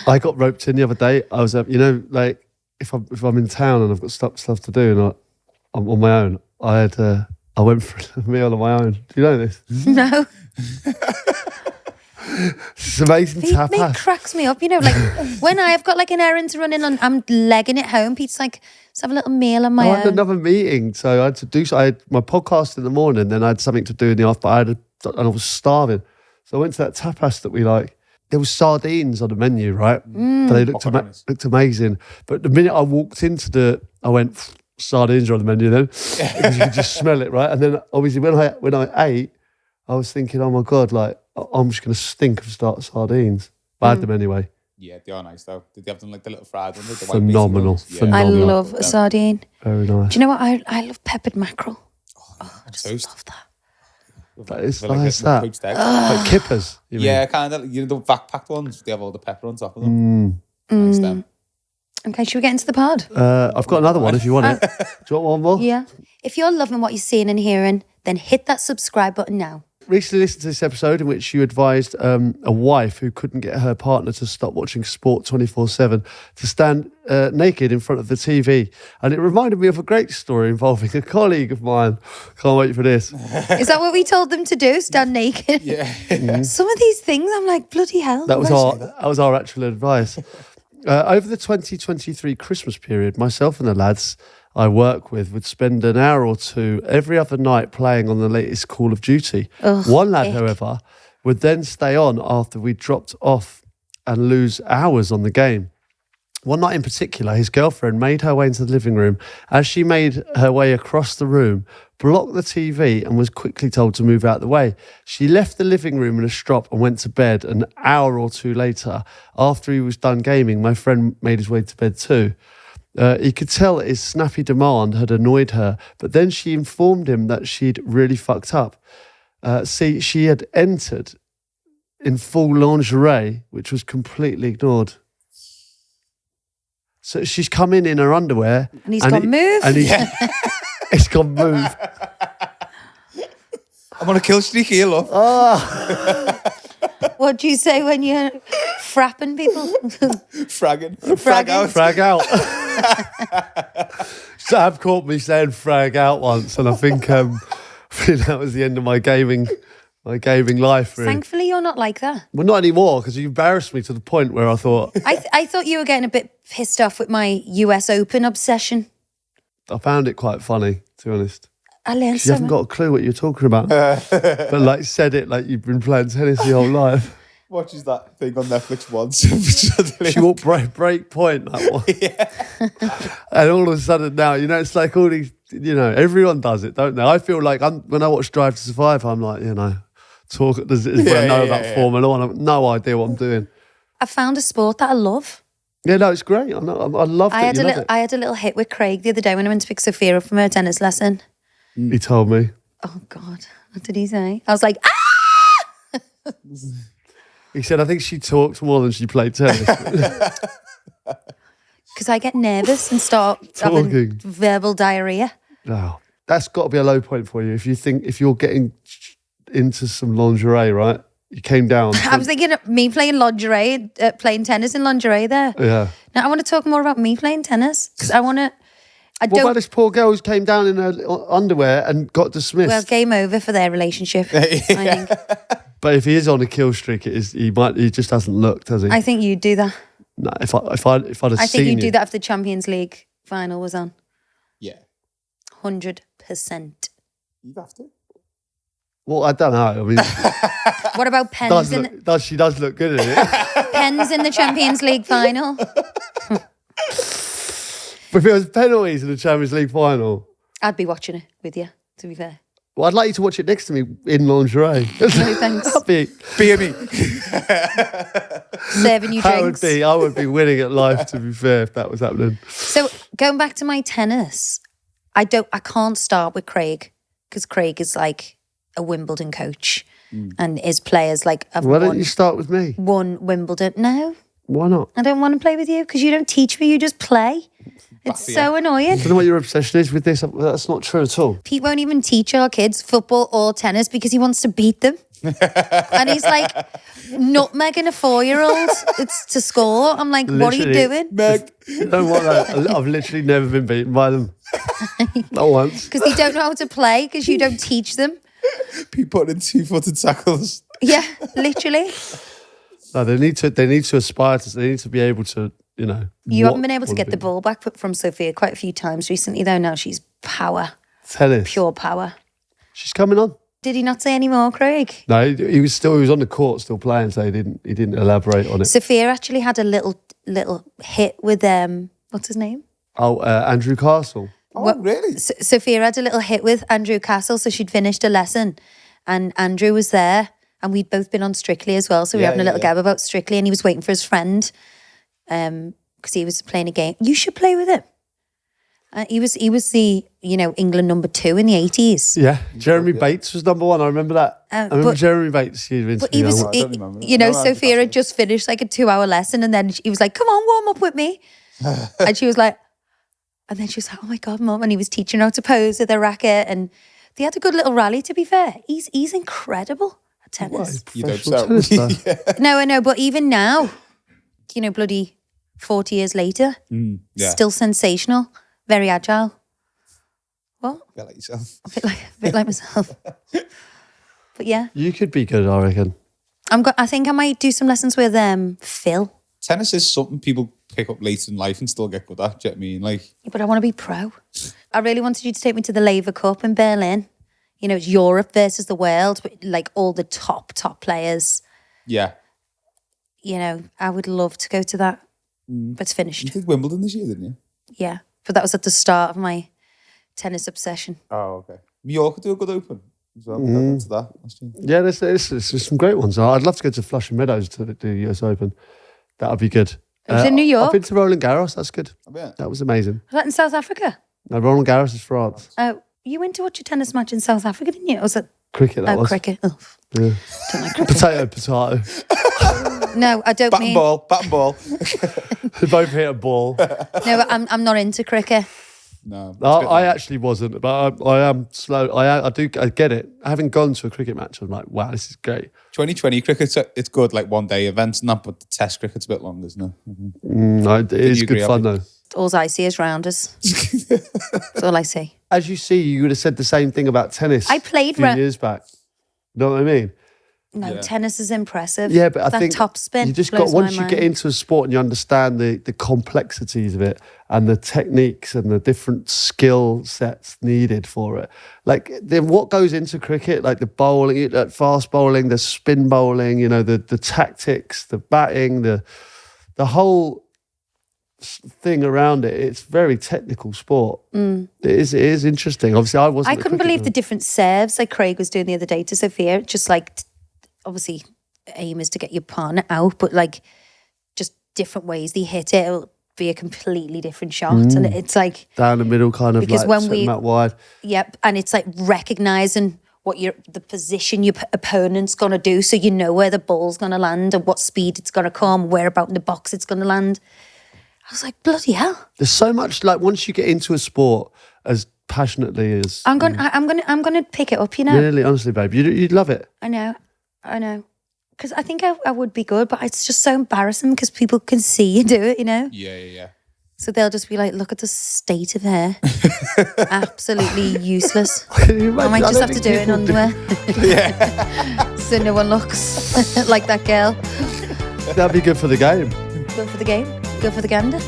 I got roped in the other day. I was, like if I'm in town and I've got stuff to do and I'm on my own, I went for a meal on my own. Do you know this? No. It's amazing tapas. It cracks me up, like when I've got like an errand to run in and I'm legging it home, Pete's like, let's have a little meal on my own. I had another meeting, so I had to do. I had my podcast in the morning, then I had something to do in the afternoon. And I was starving, so I went to that tapas that we like. There was sardines on the menu, right? But they looked amazing. But the minute I walked into I went, sardines are on the menu then, because you could just smell it, right? And then obviously when I ate, I was thinking, oh my God, like I'm just going to stink of sardines. But I had them anyway. Yeah, they are nice though. Did they have them like the little fried ones? Like the Phenomenal. I love a sardine. Very nice. Do you know what? I love peppered mackerel. I just love that. That is nice. Like kippers. Yeah, kind of. The vac-packed ones. They have all the pepper on top of them. Nice them. Okay, should we get into the pod? I've got another one if you want it. Do you want one more? Yeah. If you're loving what you're seeing and hearing, then hit that subscribe button now. Recently listened to this episode in which you advised a wife who couldn't get her partner to stop watching sport 24/7 to stand naked in front of the TV. And it reminded me of a great story involving a colleague of mine. Can't wait for this. Is that what we told them to do? Stand naked? Yeah. Some of these things, I'm like, bloody hell. That was our actual advice. Over the 2023 Christmas period, myself and the lads I work with would spend an hour or two every other night playing on the latest Call of Duty. One lad, however, would then stay on after we dropped off and lose hours on the game. One night in particular, his girlfriend made her way into the living room. As she made her way across the room, blocked the TV and was quickly told to move out the way. She left the living room in a strop and went to bed. An hour or two later, after he was done gaming, my friend made his way to bed too. He could tell that his snappy demand had annoyed her, but then she informed him that she'd really fucked up. She had entered in full lingerie, which was completely ignored. So she's come in her underwear. And he's gone, move. And he's gone, move. I'm on a kill streak here, love. What do you say when you're frapping people? Fragging. Frag out. Sam caught me saying frag out once, and I think that was the end of my gaming life. Really. Thankfully, you're not like that. Well, not anymore, because you embarrassed me to the point where I thought... I thought you were getting a bit pissed off with my US Open obsession. I found it quite funny, to be honest. I learned You so haven't got a clue what you're talking about. But like said it like you've been playing tennis your whole life. Watches that thing on Netflix once. She walked break point, that one. Yeah. And all of a sudden now, it's like all these, everyone does it, don't they? I feel like when I watch Drive to Survive, I'm like, I know about Formula One. I've no idea what I'm doing. I found a sport that I love. Yeah, no, it's great. I love it. I had a little hit with Craig the other day when I went to pick Sophia up from her tennis lesson. He told me. Oh, God. What did he say? I was like, ah! He said, I think she talked more than she played tennis. Because I get nervous and start having verbal diarrhea. No, that's got to be a low point for you. If you're getting into some lingerie, right? You came down. I was thinking of me playing lingerie, playing tennis in lingerie there. Yeah. Now, I want to talk more about me playing tennis because I want to... What about this poor girl who came down in her underwear and got dismissed? Well, game over for their relationship, I think. But if he is on a kill streak, he just hasn't looked, has he? I think you'd do that. No, if I'd have seen I think you'd do that if the Champions League final was on. Yeah. 100%. You'd have to. Well, I don't know. I mean, what about pens? She does look good at it. Pens in the Champions League final. If it was penalties in the Champions League final, I'd be watching it with you, to be fair. Well, I'd like you to watch it next to me in lingerie. No, thanks. B&B. Serving you drinks. I would be winning at life, to be fair, if that was happening. So, going back to my tennis, I can't start with Craig, because Craig is like a Wimbledon coach and his players like have Why don't you start with me? Won Wimbledon. No. Why not? I don't want to play with you because you don't teach me, you just play. It's so annoying. I don't know what your obsession is with this. That's not true at all. Pete won't even teach our kids football or tennis because he wants to beat them. And he's like nutmegging a 4-year-old it's to score. I'm like, what are you Literally. doing? Meg. You know what? I've literally never been beaten by them. Not once. Because they don't know how to play because you don't teach them. Pete putting in 2-footed tackles. Yeah, literally. No, they need to aspire to. They need to be able to. You know. You haven't been able to get the ball back from Sophia quite a few times recently, though. Now she's power, tennis. pure power. She's coming on. Did he not say any more, Craig? No, he was on the court still playing, so he didn't elaborate on it. Sophia actually had a little hit with what's his name? Oh, Andrew Castle. Oh, really? Sophia had a little hit with Andrew Castle, so she'd finished a lesson, and Andrew was there, and we'd both been on Strictly as well, so we were having a little gab about Strictly, and he was waiting for his friend, because he was playing a game. You should play with him. He was the England number 2 in the 80s. Yeah, Jeremy Bates was number 1. I remember that. I remember Jeremy Bates. But he was, Sophia had just finished like a 2-hour lesson, and then he was like, "Come on, warm up with me," and she was like, and then she was like, "Oh my God, Mum!" And he was teaching her how to pose with a racket, and they had a good little rally. To be fair, he's incredible at tennis. You don't Professional so. tennis star. No, I know, but even now, bloody 40 years later, still sensational, very agile. What? Yeah, like yourself. A bit like myself. But yeah, You could be good, I reckon. I think I might do some lessons with Phil. Tennis is something people pick up later in life and still get good at. Do you know what I mean? Like, But I want to be pro. I really wanted you to take me to the Laver Cup in Berlin. It's Europe versus the world, but like all the top players. yeah. I would love to go to that. But it's You finished. did Wimbledon this year, didn't you? Yeah. But that was at the start of my tennis obsession. Oh, okay. Mallorca do a good open as well. I went to that last year. Yeah, there's some great ones. I'd love to go to Flushing Meadows to the US Open. That would be good. It was in New York. I've been to Roland Garros. That's good. I bet. That was amazing. Was that in South Africa? No, Roland Garros is France. Oh, you went to watch a tennis match in South Africa, didn't you? Or was it? Cricket, that was. Cricket. Oh, Yeah. don't like cricket. Potato. No, I don't Bat and mean. ball, bat and ball. They both hit a ball. No, I'm not into cricket. No. I actually wasn't, but I am slow. I get it. Having gone to a cricket match, I'm like, wow, this is great. 2020 cricket, it's good, like one day events and that, but the test cricket's a bit long, isn't it? No, it is you good agree, fun Abbey? though. All I see is rounders. That's all I see. As you see, you would have said the same thing about tennis. I played a few years back. You know what I mean? No, Yeah. tennis is impressive. Yeah, but I that think top spin. you just blows got once my you get mind. into a sport and you understand the complexities of it and the techniques and the different skill sets needed for it. Like then what goes into cricket, like the bowling, like fast bowling, the spin bowling, the tactics, the batting, the whole thing around it. It's very technical sport. It is interesting. Obviously, I wasn't. I couldn't believe the different serves like Craig was doing the other day to Sophia. Just like, obviously, aim is to get your partner out, but like, just different ways they hit it. It'll be a completely different shot, and it's like down the middle, kind of because like when setting out wide. Yep, and it's like recognizing what the position your opponent's gonna do, so you know where the ball's gonna land and what speed it's gonna come, where about in the box it's gonna land. I was like, bloody hell! There's so much. Like once you get into a sport as passionately as I'm gonna pick it up. really, honestly, babe, you'd love it. I know, because I think I would be good, but it's just so embarrassing because people can see you do it. Yeah. So they'll just be like, look at the state of hair. Absolutely useless. Can you I might imagine? just don't have to think do it in people underwear. Yeah. So no one looks like that girl. That'd be good for the game. Go for the game. Go for the gander.